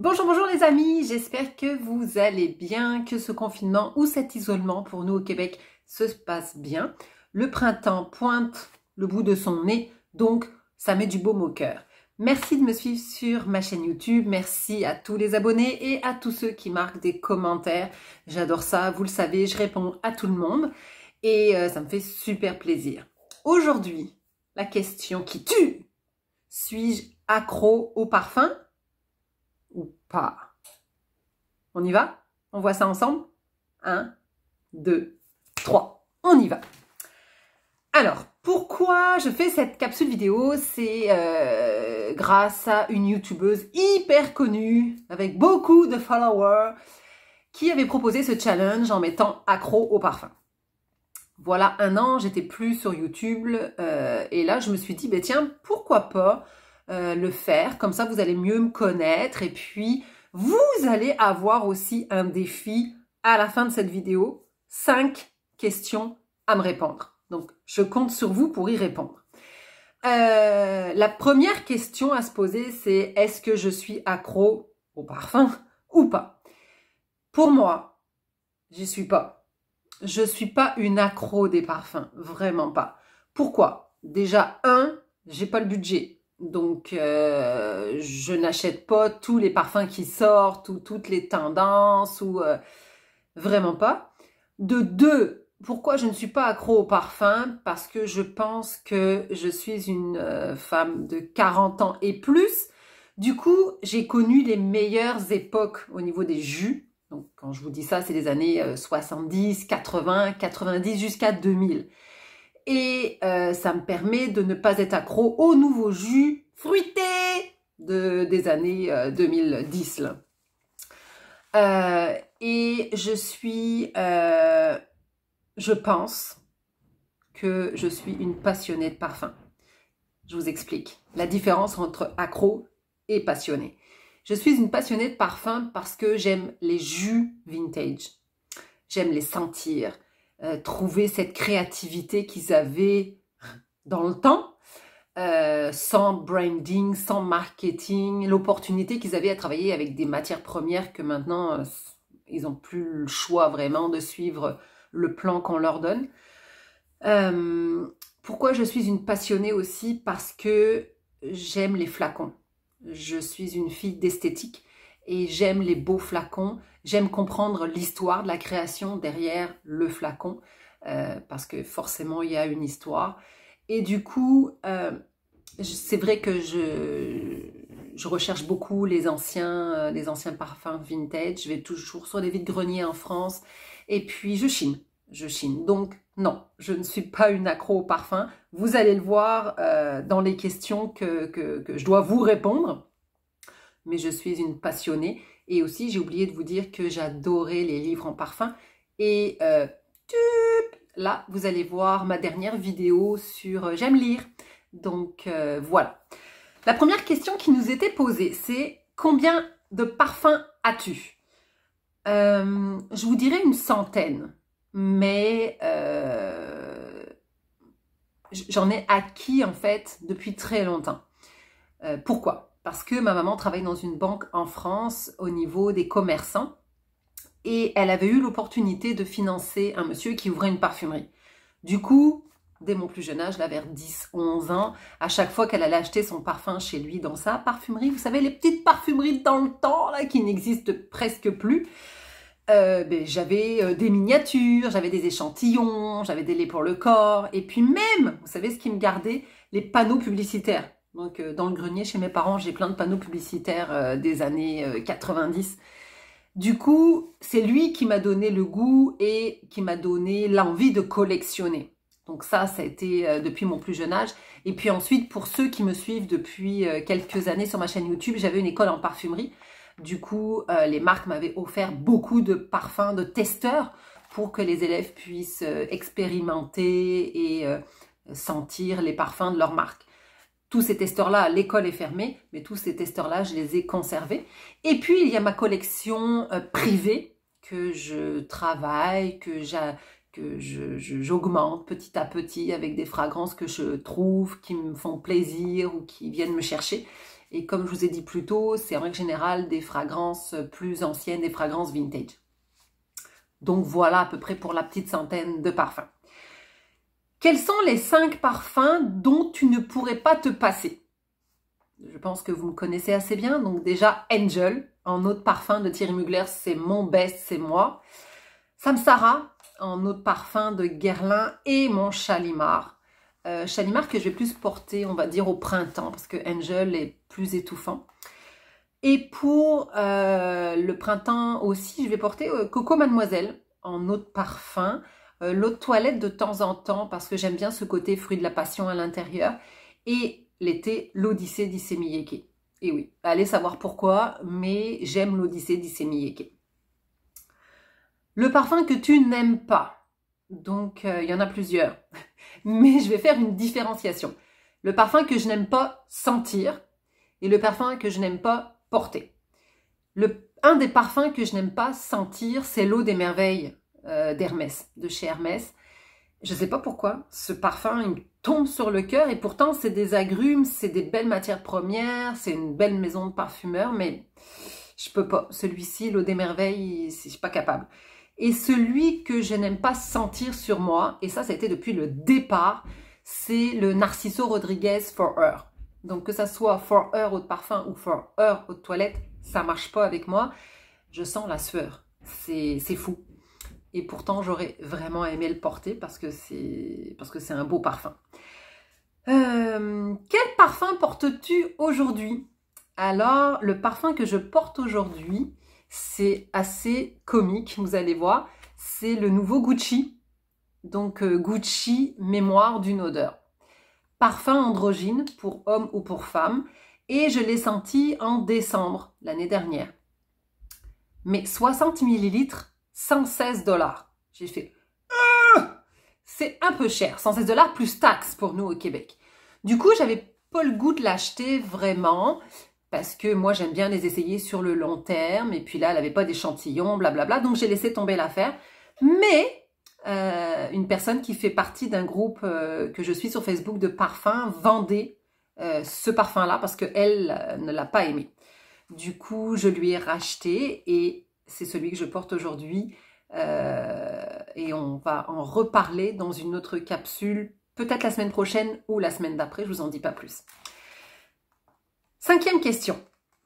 Bonjour, bonjour les amis, j'espère que vous allez bien, que ce confinement ou cet isolement pour nous au Québec se passe bien. Le printemps pointe le bout de son nez, donc ça met du baume au cœur. Merci de me suivre sur ma chaîne YouTube, merci à tous les abonnés et à tous ceux qui marquent des commentaires. J'adore ça, vous le savez, je réponds à tout le monde et ça me fait super plaisir. Aujourd'hui, la question qui tue, suis-je accro au parfum ou pas? On y va? On voit ça ensemble? 1, 2, 3. On y va. Alors, pourquoi je fais cette capsule vidéo? C'est grâce à une youtubeuse hyper connue, avec beaucoup de followers, qui avait proposé ce challenge en mettant accro au parfum. Voilà, 1 an, j'étais plus sur YouTube et là, je me suis dit, bah, tiens, pourquoi pas le faire? Comme ça, vous allez mieux me connaître et puis vous allez avoir aussi un défi à la fin de cette vidéo. 5 questions à me répondre. Donc, je compte sur vous pour y répondre. La première question à se poser, c'est est-ce que je suis accro au parfum ou pas? Pour moi, j'y suis pas. Je suis pas une accro des parfums, vraiment pas. Pourquoi? Déjà, j'ai pas le budget. Donc, je n'achète pas tous les parfums qui sortent ou toutes les tendances ou vraiment pas. De 2, pourquoi je ne suis pas accro au parfum? Parce que je pense que je suis une femme de 40 ans et plus. Du coup, j'ai connu les meilleures époques au niveau des jus. Donc, quand je vous dis ça, c'est les années 70, 80, 90 jusqu'à 2000. Et ça me permet de ne pas être accro aux nouveaux jus fruités des années 2010. Là. Et je pense que je suis une passionnée de parfum. Je vous explique la différence entre accro et passionné. Je suis une passionnée de parfum parce que j'aime les jus vintage. J'aime les sentir, trouver cette créativité qu'ils avaient dans le temps, sans branding, sans marketing, l'opportunité qu'ils avaient à travailler avec des matières premières que maintenant, ils n'ont plus le choix vraiment de suivre le plan qu'on leur donne. Pourquoi je suis une passionnée aussi? Parce que j'aime les flacons. Je suis une fille d'esthétique et j'aime les beaux flacons. J'aime comprendre l'histoire de la création derrière le flacon parce que forcément, il y a une histoire. Et du coup, c'est vrai que je recherche beaucoup les anciens parfums vintage. Je vais toujours sur des vides-greniers en France et puis je chine. Donc, non, je ne suis pas une accro au parfum. Vous allez le voir dans les questions que je dois vous répondre. Mais je suis une passionnée. Et aussi, j'ai oublié de vous dire que j'adorais les livres en parfum. Et là, vous allez voir ma dernière vidéo sur j'aime lire. Donc, voilà. La première question qui nous était posée, c'est combien de parfums as-tu? Je vous dirais une centaine. Mais j'en ai acquis en fait depuis très longtemps. Pourquoi? Parce que ma maman travaille dans une banque en France au niveau des commerçants et elle avait eu l'opportunité de financer un monsieur qui ouvrait une parfumerie. Du coup, dès mon plus jeune âge, là vers 10-11 ans, à chaque fois qu'elle allait acheter son parfum chez lui dans sa parfumerie, vous savez, les petites parfumeries dans le temps là qui n'existent presque plus, j'avais des miniatures, j'avais des échantillons, j'avais des laits pour le corps, et puis même, vous savez ce qui me gardait? Les panneaux publicitaires. Donc dans le grenier chez mes parents, j'ai plein de panneaux publicitaires des années 90. Du coup, c'est lui qui m'a donné le goût et qui m'a donné l'envie de collectionner. Donc ça a été depuis mon plus jeune âge. Et puis ensuite, pour ceux qui me suivent depuis quelques années sur ma chaîne YouTube, j'avais une école en parfumerie. Du coup, les marques m'avaient offert beaucoup de parfums, de testeurs pour que les élèves puissent expérimenter et sentir les parfums de leur marque. Tous ces testeurs-là, l'école est fermée, mais tous ces testeurs-là, je les ai conservés. Et puis, il y a ma collection privée que je travaille, que j'augmente petit à petit avec des fragrances que je trouve, qui me font plaisir ou qui viennent me chercher. Et comme je vous ai dit plus tôt, c'est en règle générale des fragrances plus anciennes, des fragrances vintage. Donc voilà à peu près pour la petite centaine de parfums. Quels sont les 5 parfums dont tu ne pourrais pas te passer? Je pense que vous me connaissez assez bien. Donc déjà Angel, en eau de parfum de Thierry Mugler, c'est mon best, c'est moi. Samsara, en eau de parfum de Guerlain et mon Shalimar. Shalimar que je vais plus porter, on va dire, au printemps parce que Angel est plus étouffant. Et pour le printemps aussi, je vais porter Coco Mademoiselle en eau de parfum. L'eau de toilette de temps en temps parce que j'aime bien ce côté fruit de la passion à l'intérieur. Et l'été, l'Odyssée d'Issey-Miyake. Et oui, allez savoir pourquoi, mais j'aime l'Odyssée d'Issey-Miyake. Le parfum que tu n'aimes pas. Donc, il y en a plusieurs. Mais je vais faire une différenciation. Le parfum que je n'aime pas sentir et le parfum que je n'aime pas porter. Un des parfums que je n'aime pas sentir, c'est l'eau des merveilles d'Hermès, de chez Hermès. Je ne sais pas pourquoi, ce parfum, il me tombe sur le cœur et pourtant c'est des agrumes, c'est des belles matières premières, c'est une belle maison de parfumeur, mais je peux pas. Celui-ci, l'eau des merveilles, je suis pas capable. Et celui que je n'aime pas sentir sur moi, et ça a été depuis le départ, c'est le Narciso Rodriguez For Her. Donc que ça soit For Her eau de parfum ou For Her eau de toilette, ça marche pas avec moi. Je sens la sueur, c'est fou. Et pourtant, j'aurais vraiment aimé le porter parce que c'est un beau parfum. Quel parfum portes-tu aujourd'hui? Alors, le parfum que je porte aujourd'hui, c'est assez comique, vous allez voir. C'est le nouveau Gucci. Donc, Gucci, mémoire d'une odeur. Parfum androgyne pour homme ou pour femme. Et je l'ai senti en décembre l'année dernière. Mais 60 ml, 116 $. J'ai fait c'est un peu cher, 116 $ plus taxes pour nous au Québec. Du coup, j'avais pas le goût de l'acheter vraiment parce que moi j'aime bien les essayer sur le long terme et puis là elle n'avait pas d'échantillon, blablabla, donc j'ai laissé tomber l'affaire. Mais une personne qui fait partie d'un groupe que je suis sur Facebook de parfums vendait ce parfum-là parce qu'elle ne l'a pas aimé. Du coup, je lui ai racheté et c'est celui que je porte aujourd'hui. Et on va en reparler dans une autre capsule, peut-être la semaine prochaine ou la semaine d'après, je vous en dis pas plus. 5e question.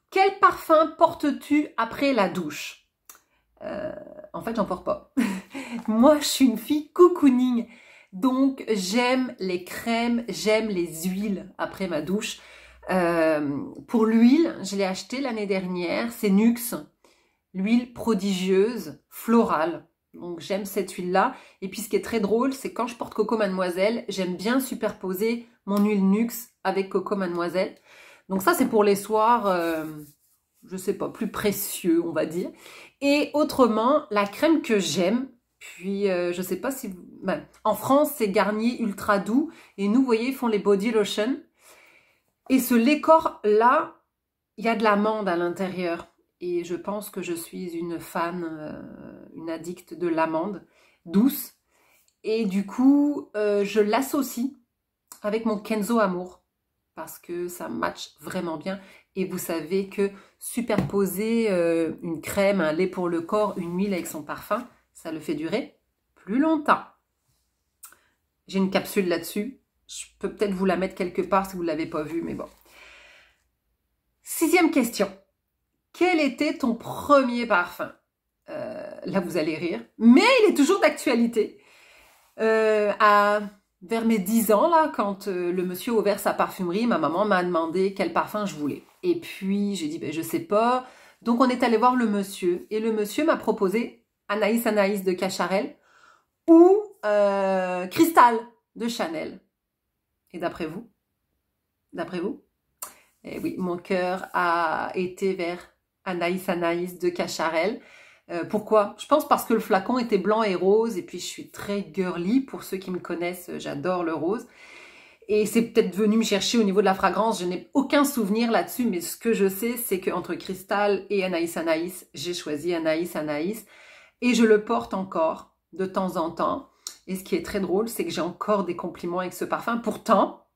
Quel parfum portes-tu après la douche? En fait, j'en porte pas. Moi, je suis une fille cocooning. Donc, j'aime les crèmes, j'aime les huiles après ma douche. Pour l'huile, je l'ai acheté l'année dernière, c'est Nuxe. L'huile prodigieuse, florale. Donc j'aime cette huile-là. Et puis ce qui est très drôle, c'est quand je porte Coco Mademoiselle, j'aime bien superposer mon huile Nuxe avec Coco Mademoiselle. Donc ça c'est pour les soirs, je sais pas, plus précieux on va dire. Et autrement, la crème que j'aime, puis je sais pas si... en France c'est Garnier Ultra Doux. Et nous, vous voyez, ils font les body lotion. Et ce lait corps là, il y a de l'amande à l'intérieur. Et je pense que je suis une fan, une addicte de l'amande douce. Et du coup, je l'associe avec mon Kenzo Amour. Parce que ça match vraiment bien. Et vous savez que superposer une crème, un lait pour le corps, une huile avec son parfum, ça le fait durer plus longtemps. J'ai une capsule là-dessus. Je peux peut-être vous la mettre quelque part si vous ne l'avez pas vue, mais bon. 6e question. Quel était ton premier parfum? Là, vous allez rire. Mais il est toujours d'actualité. Vers mes 10 ans, là, quand le monsieur a ouvert sa parfumerie, ma maman m'a demandé quel parfum je voulais. Et puis, j'ai dit, ben, je sais pas. Donc, on est allé voir le monsieur. Et le monsieur m'a proposé Anaïs Anaïs de Cacharel ou Cristal de Chanel. Et d'après vous? D'après vous? Eh oui, mon cœur a été vers Anaïs Anaïs de Cacharel. Pourquoi? Je pense parce que le flacon était blanc et rose et puis je suis très girly. Pour ceux qui me connaissent, j'adore le rose. Et c'est peut-être venu me chercher au niveau de la fragrance. Je n'ai aucun souvenir là-dessus, mais ce que je sais, c'est qu'entre Cristal et Anaïs Anaïs, j'ai choisi Anaïs Anaïs. Et je le porte encore de temps en temps. Et ce qui est très drôle, c'est que j'ai encore des compliments avec ce parfum. Pourtant,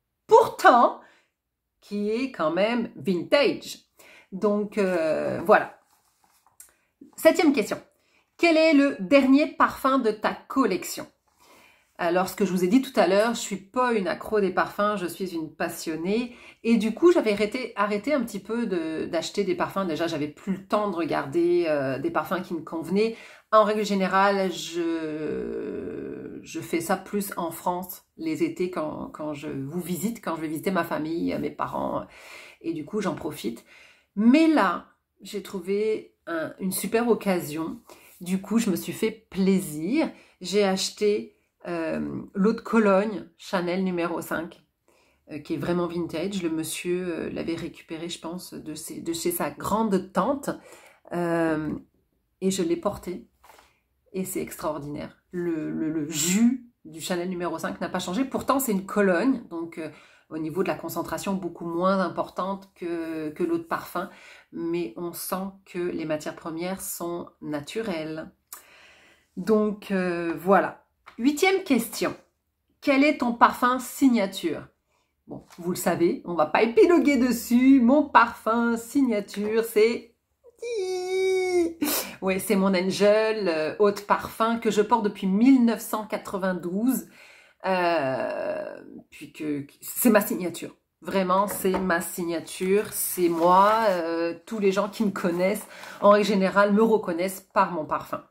qui est quand même vintage. Donc, voilà. 7e question. Quel est le dernier parfum de ta collection? Alors, ce que je vous ai dit tout à l'heure, je suis pas une accro des parfums, je suis une passionnée. Et du coup, j'avais arrêté un petit peu d'acheter des parfums. Déjà, j'avais plus le temps de regarder des parfums qui me convenaient. En règle générale, je fais ça plus en France, les étés, quand je vous visite, quand je vais visiter ma famille, mes parents. Et du coup, j'en profite. Mais là, j'ai trouvé une super occasion. Du coup, je me suis fait plaisir. J'ai acheté l'eau de Cologne, Chanel numéro 5, qui est vraiment vintage. Le monsieur l'avait récupéré, je pense, de chez sa grande tante. Et je l'ai porté. Et c'est extraordinaire. Le jus du Chanel numéro 5 n'a pas changé. Pourtant, c'est une Cologne, donc au niveau de la concentration beaucoup moins importante que l'eau de parfum. Mais on sent que les matières premières sont naturelles. Donc, voilà. 8e question. Quel est ton parfum signature? Bon, vous le savez, on ne va pas épiloguer dessus. Mon parfum signature, c'est... Oui, c'est mon Angel Eau de Parfum que je porte depuis 1992. Puis que c'est ma signature. Vraiment, c'est ma signature. C'est moi. Tous les gens qui me connaissent, en règle générale, me reconnaissent par mon parfum.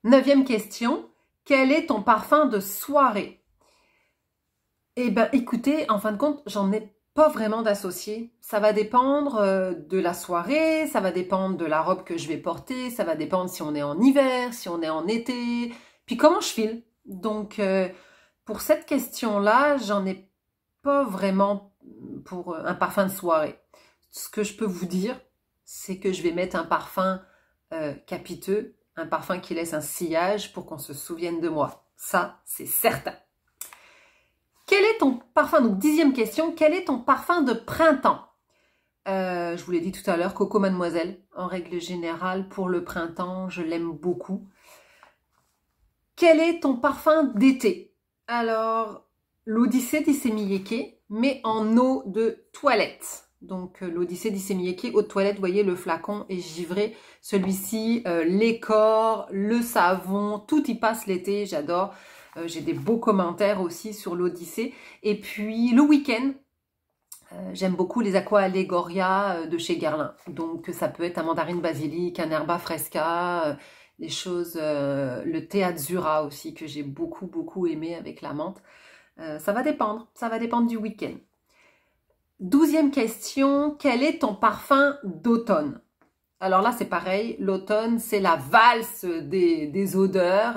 9e question. Quel est ton parfum de soirée? Eh bien, écoutez, en fin de compte, j'en ai pas vraiment d'associé. Ça va dépendre de la soirée, ça va dépendre de la robe que je vais porter, ça va dépendre si on est en hiver, si on est en été, puis comment je file. Donc, pour cette question-là, j'en ai pas vraiment pour un parfum de soirée. Ce que je peux vous dire, c'est que je vais mettre un parfum capiteux, un parfum qui laisse un sillage pour qu'on se souvienne de moi. Ça, c'est certain. Quel est ton parfum? Donc, 10e question. Quel est ton parfum de printemps? Je vous l'ai dit tout à l'heure, Coco Mademoiselle. En règle générale, pour le printemps, je l'aime beaucoup. Quel est ton parfum d'été? Alors, l'Odyssée d'Issey Miyake, mais en eau de toilette. Donc, l'Odyssée d'Issey Miyake, eau de toilette, vous voyez, le flacon est givré. Celui-ci, l'écorce, le savon, tout y passe l'été, j'adore. J'ai des beaux commentaires aussi sur l'Odyssée. Et puis, le week-end, j'aime beaucoup les Aqua Allegoria de chez Guerlain. Donc, ça peut être un mandarine basilic, un herba fresca, des choses, le thé Azzurra aussi, que j'ai beaucoup aimé avec la menthe. Ça va dépendre du week-end. 12e question, quel est ton parfum d'automne? Alors là, c'est pareil, l'automne, c'est la valse des odeurs,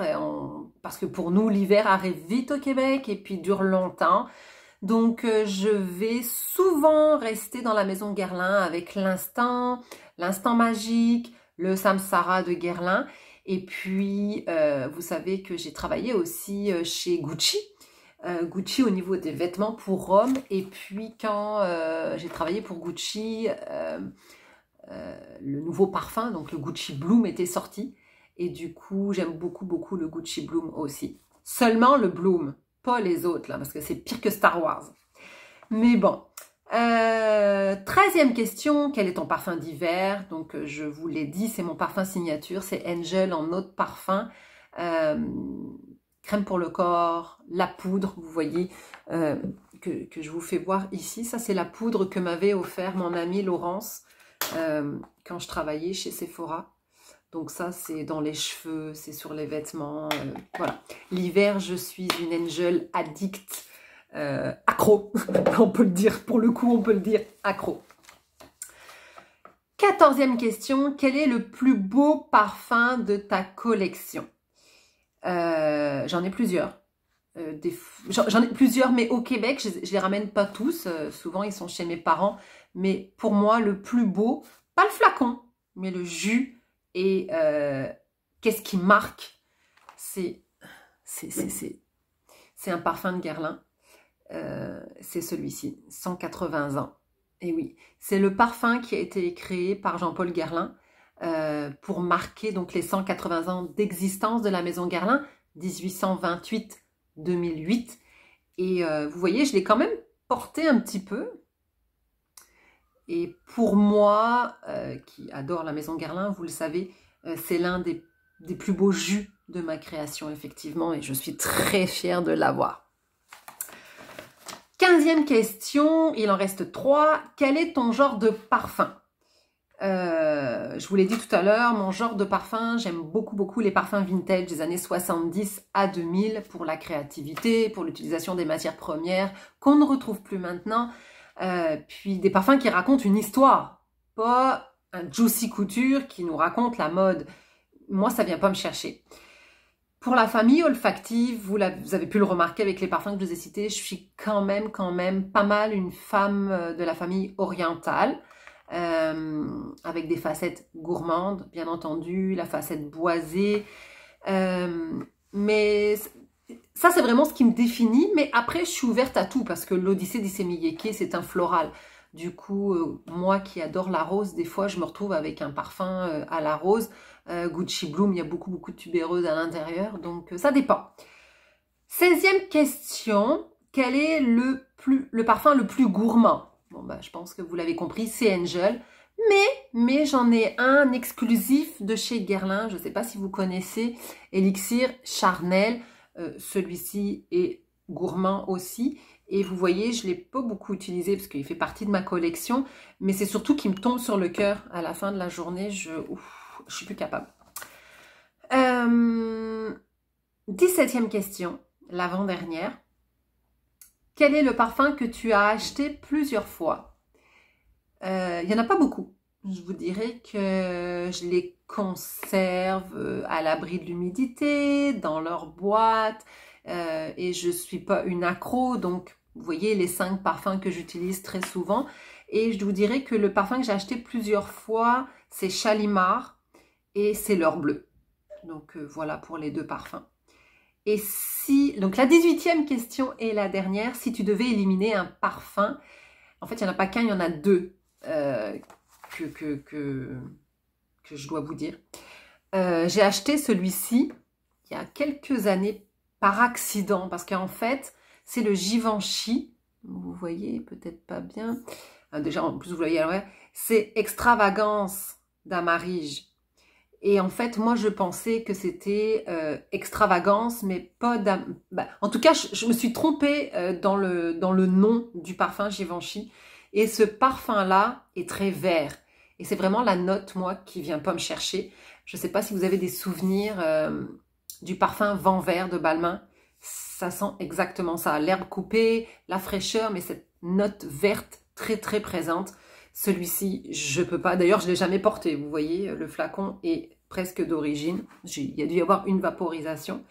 parce que pour nous, l'hiver arrive vite au Québec et puis dure longtemps. Donc, je vais souvent rester dans la maison Guerlain avec l'instant magique, le Samsara de Guerlain. Et puis, vous savez que j'ai travaillé aussi chez Gucci. Gucci au niveau des vêtements pour hommes. Et puis, quand j'ai travaillé pour Gucci, le nouveau parfum, donc le Gucci Bloom, était sorti. Et du coup, j'aime beaucoup le Gucci Bloom aussi. Seulement le Bloom, pas les autres, là, parce que c'est pire que Star Wars. Mais bon. 13e question, quel est ton parfum d'hiver? Donc, je vous l'ai dit, c'est mon parfum signature, c'est Angel en eau de parfum. Crème pour le corps, la poudre, vous voyez, que je vous fais voir ici. Ça, c'est la poudre que m'avait offert mon amie Laurence quand je travaillais chez Sephora. Donc ça, c'est dans les cheveux, c'est sur les vêtements. Voilà. L'hiver, je suis une Angel addict, accro. On peut le dire, pour le coup, on peut le dire, accro. 14e question, quel est le plus beau parfum de ta collection? J'en ai plusieurs. J'en ai plusieurs, mais au Québec, je les ramène pas tous. Souvent, ils sont chez mes parents. Mais pour moi, le plus beau, pas le flacon, mais le jus. Et qu'est-ce qui marque? C'est un parfum de Guerlain. C'est celui-ci, 180 ans. Et oui, c'est le parfum qui a été créé par Jean-Paul Guerlain pour marquer donc les 180 ans d'existence de la maison Guerlain, 1828-2008. Et vous voyez, je l'ai quand même porté un petit peu. Et pour moi, qui adore la Maison Guerlain, vous le savez, c'est l'un des plus beaux jus de ma création, effectivement, et je suis très fière de l'avoir. 15e question, il en reste 3. Quel est ton genre de parfum? Je vous l'ai dit tout à l'heure, mon genre de parfum, j'aime beaucoup les parfums vintage des années 70 à 2000 pour la créativité, pour l'utilisation des matières premières qu'on ne retrouve plus maintenant. Puis des parfums qui racontent une histoire, pas un juicy couture qui nous raconte la mode. Moi, ça vient pas me chercher. Pour la famille olfactive, vous avez pu le remarquer avec les parfums que je vous ai cités, je suis quand même pas mal une femme de la famille orientale, avec des facettes gourmandes, bien entendu, la facette boisée. Mais ça, c'est vraiment ce qui me définit. Mais après, je suis ouverte à tout parce que l'Odyssée d'Issey-Miyake, c'est un floral. Du coup, moi qui adore la rose, des fois, je me retrouve avec un parfum à la rose. Gucci Bloom, il y a beaucoup de tubéreuses à l'intérieur, donc ça dépend. 16e question, quel est le parfum le plus gourmand? Bon, je pense que vous l'avez compris, c'est Angel. Mais j'en ai un exclusif de chez Guerlain, je ne sais pas si vous connaissez, Elixir Charnel. Celui-ci est gourmand aussi. Et vous voyez, je ne l'ai pas beaucoup utilisé parce qu'il fait partie de ma collection, mais c'est surtout qu'il me tombe sur le cœur à la fin de la journée. Je suis plus capable. 17e question, l'avant-dernière. Quel est le parfum que tu as acheté plusieurs fois? Il n'y en a pas beaucoup. Je vous dirais que je les conserve à l'abri de l'humidité, dans leur boîte, et je ne suis pas une accro, donc vous voyez les 5 parfums que j'utilise très souvent. Et je vous dirais que le parfum que j'ai acheté plusieurs fois, c'est Shalimar et c'est l'or bleu. Donc voilà pour les 2 parfums. Et donc la 18e question est la dernière. Si tu devais éliminer un parfum, en fait il n'y en a pas qu'un, il y en a 2 que je dois vous dire. J'ai acheté celui-ci il y a quelques années par accident parce qu'en fait c'est le Givenchy. Vous voyez peut-être pas bien. Déjà en plus vous voyez, c'est Extravagance d'Amarige. Et en fait, moi, je pensais que c'était Extravagance, mais pas en tout cas, je me suis trompée dans le nom du parfum Givenchy. Et ce parfum-là est très vert. Et c'est vraiment la note, moi, qui vient pas me chercher. Je ne sais pas si vous avez des souvenirs du parfum Vent Vert de Balmain. Ça sent exactement ça. L'herbe coupée, la fraîcheur, mais cette note verte très, très présente. Celui-ci, je peux pas. D'ailleurs, je l'ai jamais porté. Vous voyez, le flacon est presque d'origine. Il y a dû y avoir une vaporisation.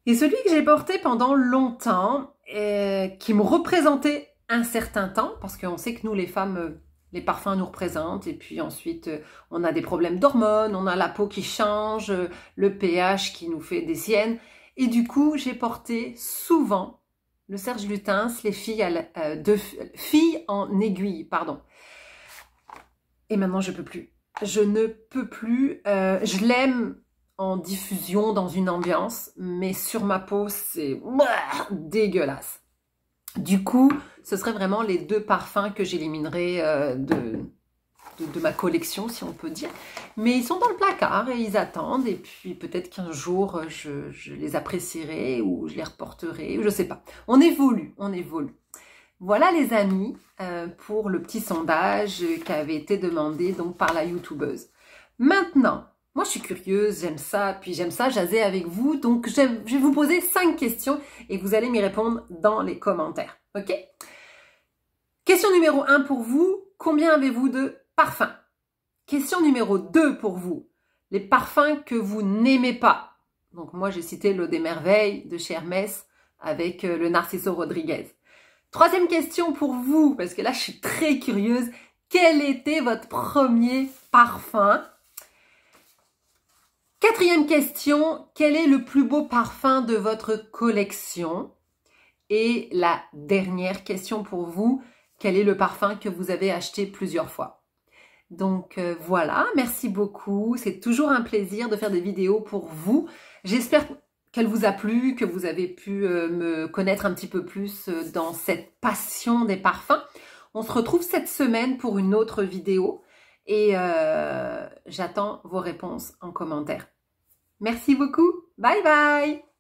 Et celui que j'ai porté pendant longtemps, qui me représentait un certain temps, parce qu'on sait que nous, les femmes, les parfums nous représentent. Et puis ensuite, on a des problèmes d'hormones, on a la peau qui change, le pH qui nous fait des siennes. Et du coup, j'ai porté souvent le Serge Lutens, les filles en aiguille, pardon. Et maintenant, je peux plus. Je ne peux plus. Je l'aime en diffusion dans une ambiance, mais sur ma peau, c'est dégueulasse. Du coup, ce serait vraiment les 2 parfums que j'éliminerais de ma collection, si on peut dire. Mais ils sont dans le placard et ils attendent. Et puis peut-être qu'un jour, je les apprécierai ou je les reporterai, ou je sais pas. On évolue, on évolue. Voilà les amis, pour le petit sondage qui avait été demandé donc par la youtubeuse. Maintenant, moi je suis curieuse, j'aime ça, puis j'aime ça jaser avec vous. Donc je vais vous poser 5 questions et vous allez m'y répondre dans les commentaires. Ok? Question numéro 1 pour vous, combien avez-vous de parfums? Question numéro 2 pour vous, les parfums que vous n'aimez pas. Donc moi j'ai cité l'eau des merveilles de chez Hermès avec le Narciso Rodriguez. 3e question pour vous, parce que là je suis très curieuse, quel était votre premier parfum? 4e question, quel est le plus beau parfum de votre collection? Et la dernière question pour vous, quel est le parfum que vous avez acheté plusieurs fois? Donc voilà, merci beaucoup. C'est toujours un plaisir de faire des vidéos pour vous. J'espère qu'elle vous a plu, que vous avez pu me connaître un petit peu plus dans cette passion des parfums. On se retrouve cette semaine pour une autre vidéo et j'attends vos réponses en commentaire. Merci beaucoup. Bye bye.